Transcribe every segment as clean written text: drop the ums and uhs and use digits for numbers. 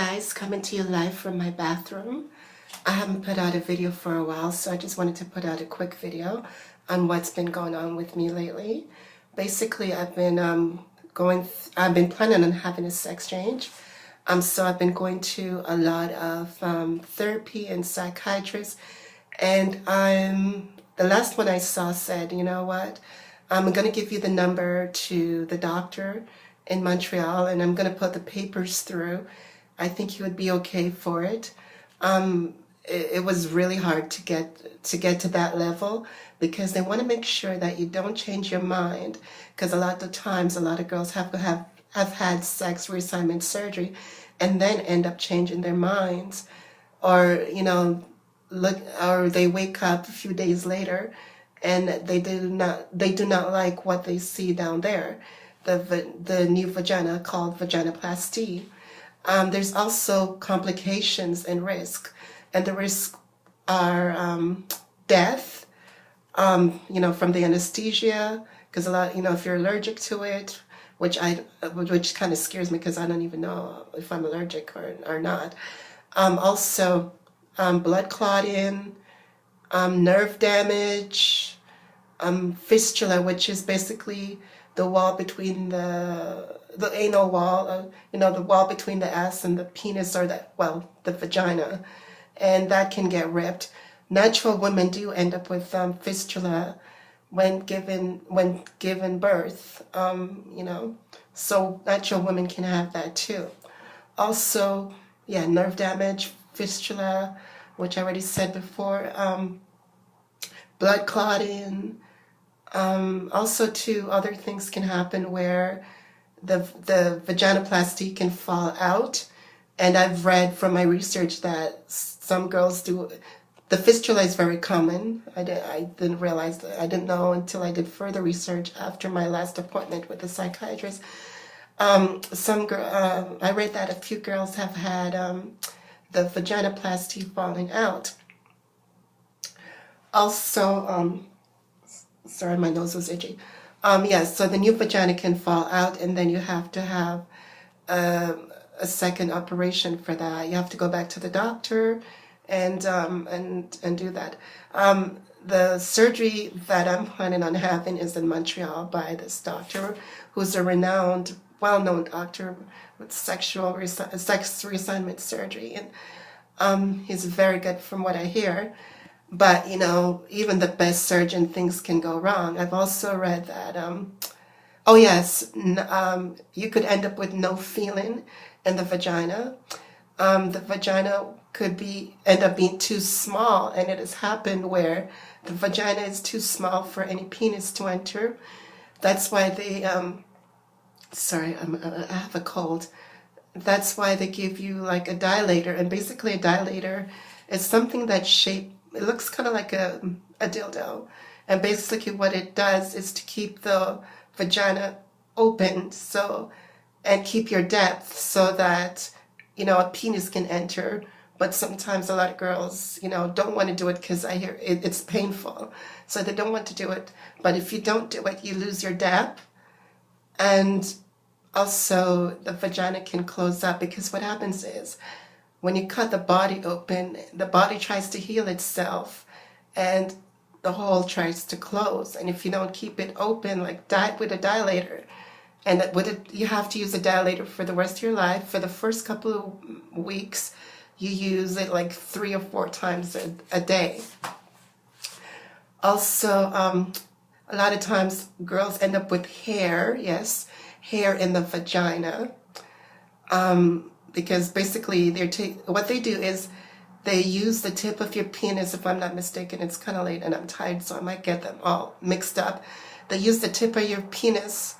guys, coming to you live from my bathroom. I haven't put out a video for a while, so I just wanted to put out a quick video on what's been going on with me lately. Basically, I've been planning on having a sex change. So I've been going to a lot of therapy and psychiatrists, and the last one I saw said, you know what, I'm going to give you the number to the doctor in Montreal, and I'm going to put the papers through. I think he would be okay for it. It was really hard to get to that level because they want to make sure that you don't change your mind, because a lot of times a lot of girls have had sex reassignment surgery and then end up changing their minds, or or they wake up a few days later and they do not like what they see down there, the new vagina called vaginoplasty. There's also complications and risk, and the risks are death, from the anesthesia, because a lot, if you're allergic to it, which kind of scares me because I don't even know if I'm allergic or not. Also, blood clotting, nerve damage, fistula, which is basically the wall between the anal wall, the wall between the ass and the penis, or the vagina, and that can get ripped. Natural women do end up with fistula when given birth, so natural women can have that too. Also, yeah, nerve damage, fistula, which I already said before, blood clotting. Also, too, other things can happen where the vaginoplasty can fall out, and I've read from my research that some girls do. The fistula is very common. I didn't realize that. I didn't know until I did further research after my last appointment with the psychiatrist. I read that a few girls have had the vaginoplasty falling out. Also, sorry, my nose was itchy. Yes, so the new vagina can fall out, and then you have to have a second operation for that. You have to go back to the doctor and do that. The surgery that I'm planning on having is in Montreal by this doctor, who's a renowned, well-known doctor with sex reassignment surgery, and he's very good from what I hear. But, even the best surgeon, things can go wrong. I've also read that, oh yes, you could end up with no feeling in the vagina. The vagina could end up being too small, and it has happened where the vagina is too small for any penis to enter. That's why they, sorry, I have a cold. That's why they give you like a dilator, and basically a dilator is something that's shaped. It looks kind of like a dildo, and basically what it does is to keep the vagina open, and keep your depth so that a penis can enter. But sometimes a lot of girls don't want to do it because I hear it's painful, so they don't want to do it. But if you don't do it, you lose your depth, and also the vagina can close up, because what happens is, when you cut the body open, the body tries to heal itself, and the hole tries to close. And if you don't keep it open, like with a dilator, and you have to use a dilator for the rest of your life. For the first couple of weeks, you use it like 3 or 4 times a day. Also, a lot of times girls end up with hair, yes, hair in the vagina. Because basically what they do is they use the tip of your penis, if I'm not mistaken. It's kind of late and I'm tired, so I might get them all mixed up. They use the tip of your penis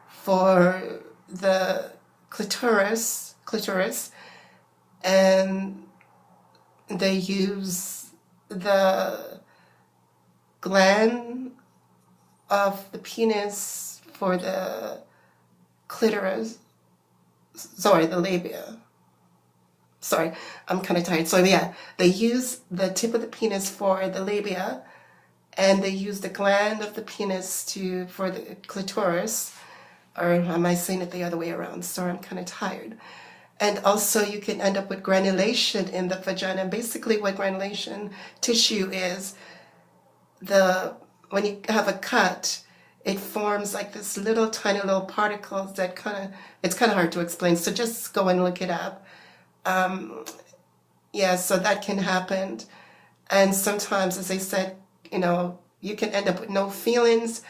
for the clitoris, and they use the gland of the penis for the clitoris. Sorry, the labia. Sorry, I'm kind of tired. So yeah, they use the tip of the penis for the labia, and they use the gland of the penis for the clitoris. Or am I saying it the other way around? Sorry, I'm kind of tired. And also you can end up with granulation in the vagina. And basically what granulation tissue is, the when you have a cut, it forms like this little tiny little particles that it's kind of hard to explain. So just go and look it up. Um, yeah, so that can happen. And sometimes, as I said, you can end up with no feelings.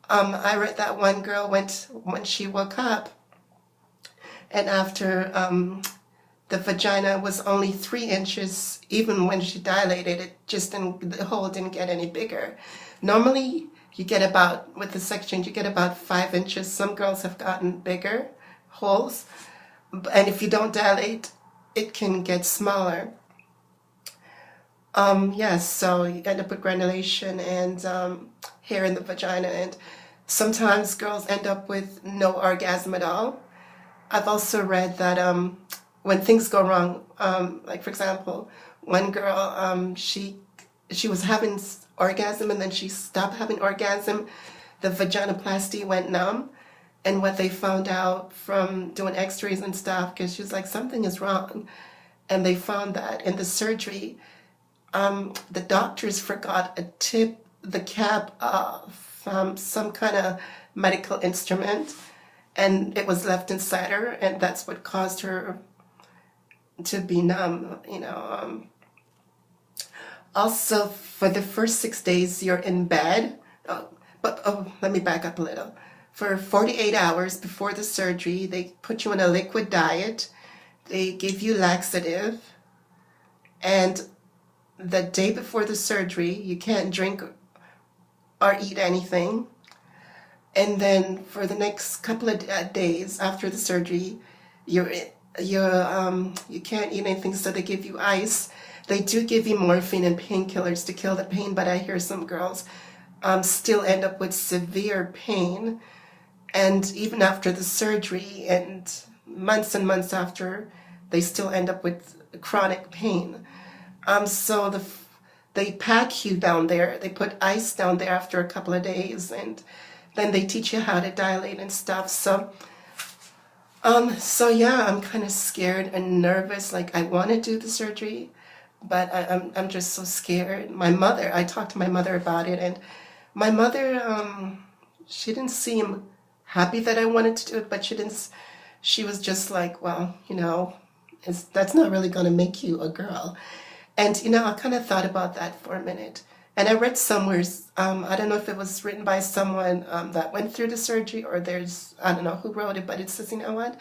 I read that one girl went when she woke up, and after the vagina was only 3 inches, even when she dilated, the hole didn't get any bigger. Normally, you get about, with the sex change, you get about 5 inches. Some girls have gotten bigger holes, and if you don't dilate, it can get smaller. Yes, so you end up with granulation and hair in the vagina, and sometimes girls end up with no orgasm at all. I've also read that when things go wrong, like for example, one girl, she was having orgasm and then she stopped having orgasm. The vaginoplasty went numb, and what they found out from doing X-rays and stuff, because she was like, something is wrong, and they found that in the surgery, the doctors forgot the cap of some kind of medical instrument, and it was left inside her, and that's what caused her to be numb. Also, for the first 6 days, you're in bed. Let me back up a little. For 48 hours before the surgery, they put you on a liquid diet. They give you laxative, and the day before the surgery, you can't drink or eat anything. And then for the next couple of days after the surgery, you're you can't eat anything, so they give you ice. They do give you morphine and painkillers to kill the pain, but I hear some girls still end up with severe pain, and even after the surgery and months after, they still end up with chronic pain. So they pack you down there. They put ice down there after a couple of days, and then they teach you how to dilate and stuff. So yeah, I'm kind of scared and nervous. Like, I want to do the surgery, but I'm just so scared. I talked to my mother about it, and my mother, she didn't seem happy that I wanted to do it, but she was just like, well, that's not really going to make you a girl. And, I kind of thought about that for a minute. And I read somewhere, I don't know if it was written by someone that went through the surgery, or I don't know who wrote it, but it says, you know what?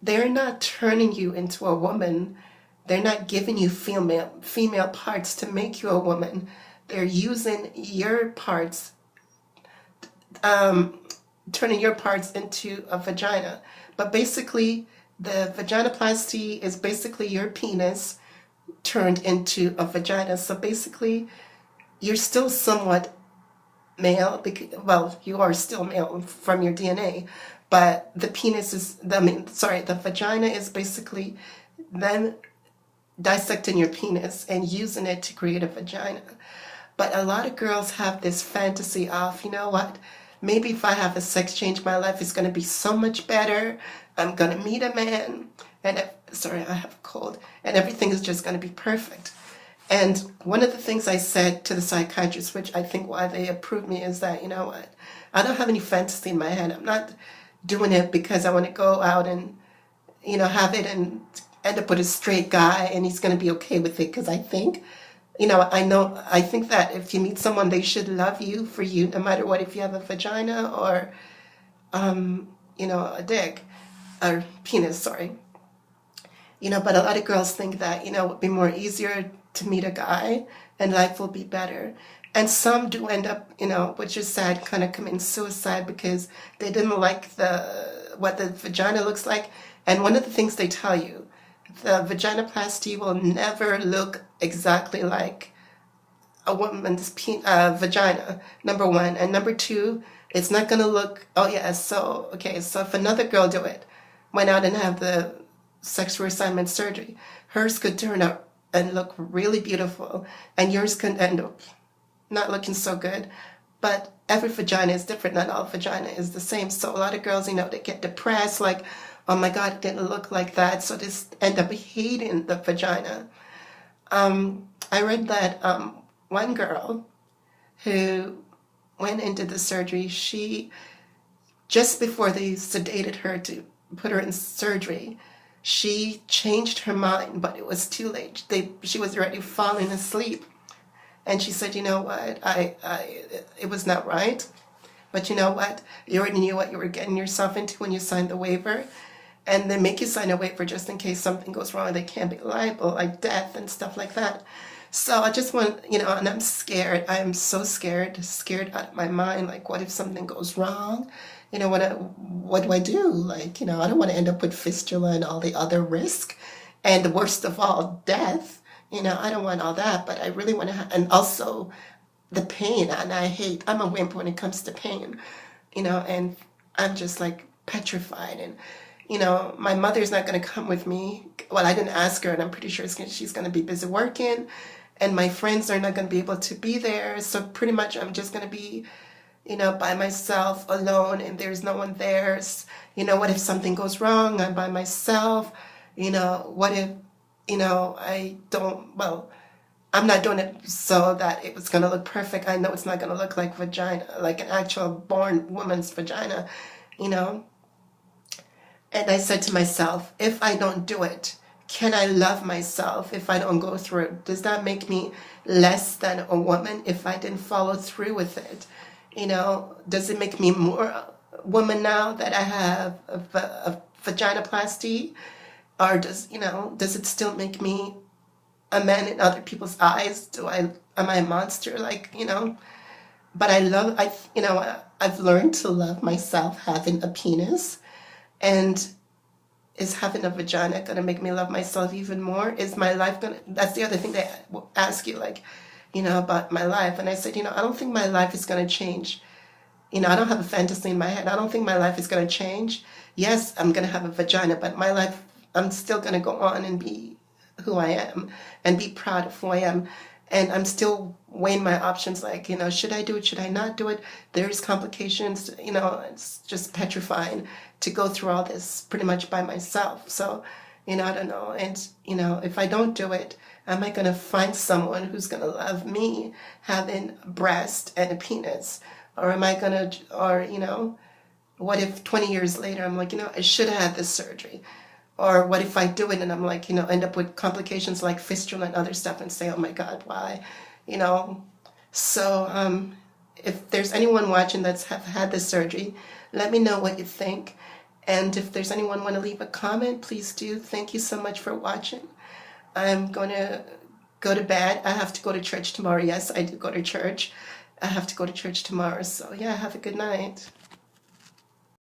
They're not turning you into a woman. They're not giving you female parts to make you a woman. They're using your parts, turning your parts into a vagina. But basically, the vaginoplasty is basically your penis turned into a vagina. So basically, you're still somewhat male, well, you are still male from your DNA, but the the vagina is basically them dissecting your penis and using it to create a vagina. But a lot of girls have this fantasy of, you know what, maybe if I have a sex change, my life is going to be so much better. I'm going to meet a man, and I have a cold, and everything is just going to be perfect. And one of the things I said to the psychiatrist, which I think why they approved me, is that, you know what, I don't have any fantasy in my head. I'm not doing it because I want to go out and, have it and end up with a straight guy and he's going to be okay with it. Because I think, I think that if you meet someone, they should love you for you, no matter what, if you have a vagina or, a dick or penis, sorry. But a lot of girls think that, it would be more easier to meet a guy and life will be better. And some do end up, which is sad, kind of commit suicide because they didn't like what the vagina looks like. And one of the things they tell you, the vaginoplasty will never look exactly like a woman's vagina, number one. And number two, it's not going to look, so if another girl went out and have the sex reassignment surgery, hers could turn out and look really beautiful, and yours could end up not looking so good. But every vagina is different. Not all vagina is the same. So a lot of girls, they get depressed, like, oh my God, it didn't look like that. So just end up hating the vagina. I read that one girl who went into the surgery, she, just before they sedated her to put her in surgery, she changed her mind, but it was too late. She was already falling asleep. And she said, you know what, it was not right. But you know what? You already knew what you were getting yourself into when you signed the waiver. And they make you sign a waiver just in case something goes wrong. They can't be liable, like death and stuff like that. So I just want, and I'm scared. I'm so scared, scared out of my mind. Like, what if something goes wrong? What do I do? Like, I don't want to end up with fistula and all the other risk. And the worst of all, death. I don't want all that, but I really want to, and also the pain. And I'm a wimp when it comes to pain, and I'm just like petrified. And, my mother's not going to come with me. Well, I didn't ask her, and I'm pretty sure she's going to be busy working. And my friends are not going to be able to be there. So pretty much I'm just going to be, by myself, alone, and there's no one there. What if something goes wrong? I'm by myself. What if, I don't, well, I'm not doing it so that it was going to look perfect. I know it's not going to look like vagina, like an actual born woman's vagina, you know. And I said to myself, if I don't do it, can I love myself if I don't go through it? Does that make me less than a woman if I didn't follow through with it? Does it make me more a woman now that I have a vaginoplasty? Or does it still make me a man in other people's eyes? Am I a monster? But I've learned to love myself having a penis. And is having a vagina going to make me love myself even more? Is my life going to, that's the other thing they will ask you, about my life. And I said, I don't think my life is going to change. I don't have a fantasy in my head. I don't think my life is going to change. Yes, I'm going to have a vagina, but my life, I'm still going to go on and be who I am and be proud of who I am. And I'm still weighing my options, should I do it? Should I not do it? There's complications, it's just petrifying to go through all this pretty much by myself. So, I don't know. And, if I don't do it, am I going to find someone who's going to love me having a breast and a penis? Or am I going to, what if 20 years later I'm like, I should have had this surgery? Or what if I do it and I'm like, end up with complications like fistula and other stuff and say, oh my God, why? So if there's anyone watching that's have had this surgery, let me know what you think. And if there's anyone want to leave a comment, please do. Thank you so much for watching. I'm going to go to bed. I have to go to church tomorrow. Yes, I do go to church. I have to go to church tomorrow. So yeah, have a good night.